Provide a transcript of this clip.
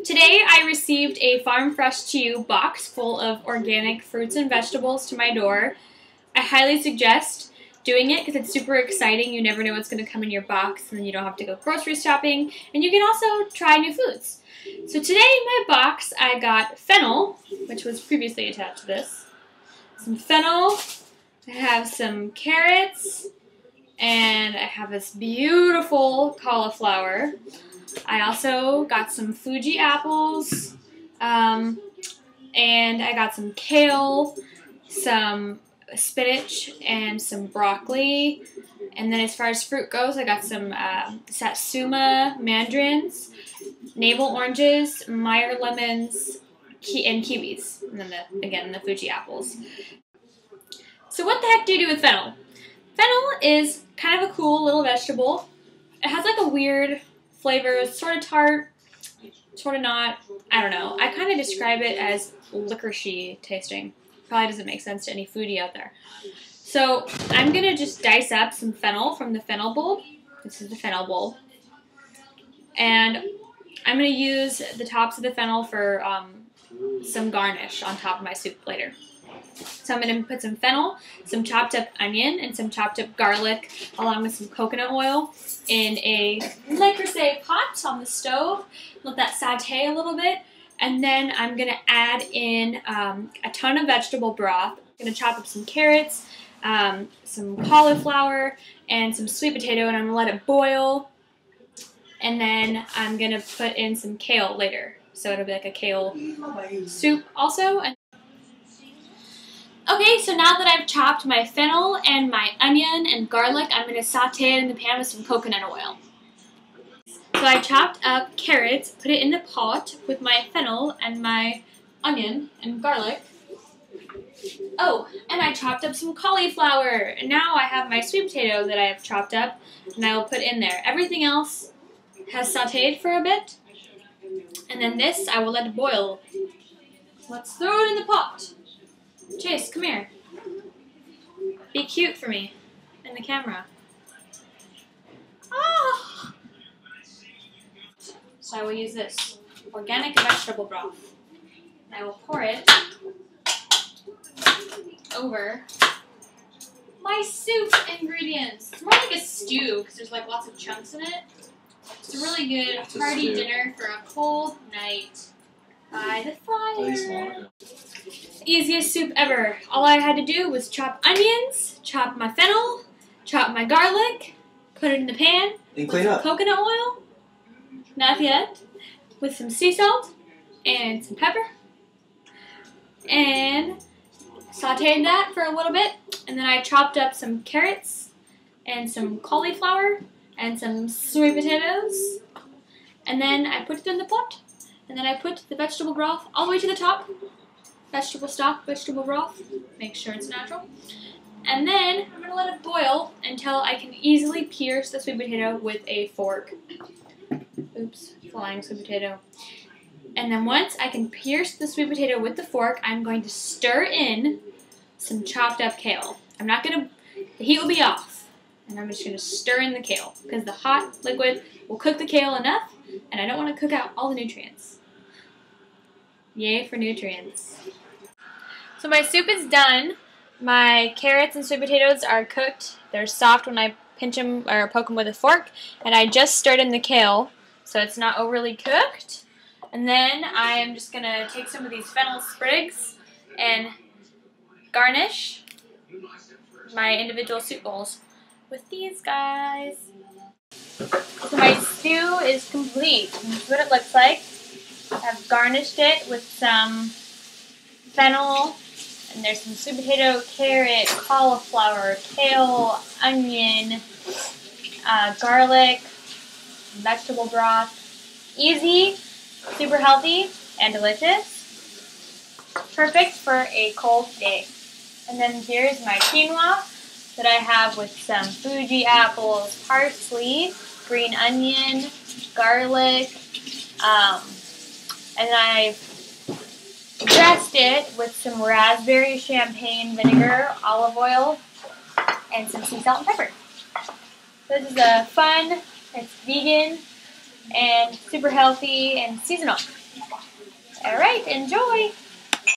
Today I received a Farm Fresh to You box full of organic fruits and vegetables to my door. I highly suggest doing it because it's super exciting. You never know what's going to come in your box, and then you don't have to go grocery shopping, and you can also try new foods. So today in my box I got fennel, which was previously attached to this, some fennel, I have some carrots, and I have this beautiful cauliflower. I also got some fuji apples, and I got some kale, some spinach, and some broccoli. And then as far as fruit goes, I got some satsuma mandarins, navel oranges, Meyer lemons, and kiwis, and then again the fuji apples. So what the heck do you do with fennel? Fennel is kind of a cool little vegetable. It has like a weird flavor. It's sort of tart, sort of not. I don't know. I kind of describe it as licorice-y tasting. Probably doesn't make sense to any foodie out there. So I'm going to just dice up some fennel from the fennel bulb. This is the fennel bulb. And I'm going to use the tops of the fennel for some garnish on top of my soup later. So I'm going to put some fennel, some chopped up onion, and some chopped up garlic, along with some coconut oil in a microwave pot on the stove. Let that saute a little bit. And then I'm going to add in a ton of vegetable broth. I'm going to chop up some carrots, some cauliflower, and some sweet potato, and I'm going to let it boil. And then I'm going to put in some kale later. So it'll be like a kale soup also. Okay, so now that I've chopped my fennel and my onion and garlic, I'm going to saute it in the pan with some coconut oil. So I chopped up carrots, put it in the pot with my fennel and my onion and garlic. Oh, and I chopped up some cauliflower. And now I have my sweet potato that I have chopped up, and I will put in there. Everything else has sauteed for a bit. And then this, I will let it boil. Let's throw it in the pot. Chase, come here. Be cute for me in the camera. Ah! So I will use this organic vegetable broth. And I will pour it over my soup ingredients. It's more like a stew because there's like lots of chunks in it. It's a really good hearty dinner for a cold night by the fire. Easiest soup ever. All I had to do was chop onions, chop my fennel, chop my garlic, put it in the pan with some coconut oil, not yet, with some sea salt and some pepper, and sauteed that for a little bit, and then I chopped up some carrots and some cauliflower and some sweet potatoes, and then I put it in the pot, and then I put the vegetable broth all the way to the top. Vegetable stock, vegetable broth, make sure it's natural. And then I'm going to let it boil until I can easily pierce the sweet potato with a fork. Oops, flying sweet potato. And then once I can pierce the sweet potato with the fork, I'm going to stir in some chopped up kale. The heat will be off, and I'm just going to stir in the kale because the hot liquid will cook the kale enough, and I don't want to cook out all the nutrients. Yay for nutrients. So my soup is done. My carrots and sweet potatoes are cooked. They're soft when I pinch them or poke them with a fork. And I just stirred in the kale, so it's not overly cooked. And then I am just going to take some of these fennel sprigs and garnish my individual soup bowls with these guys. So my stew is complete. This is what it looks like. I've garnished it with some fennel, and there's some sweet potato, carrot, cauliflower, kale, onion, garlic, vegetable broth. Easy, super healthy, and delicious. Perfect for a cold day. And then here's my quinoa that I have with some fuji apples, parsley, green onion, garlic, and I've dressed it with some raspberry champagne vinegar, olive oil, and some sea salt and pepper. This is fun, it's vegan, and super healthy and seasonal. All right, enjoy.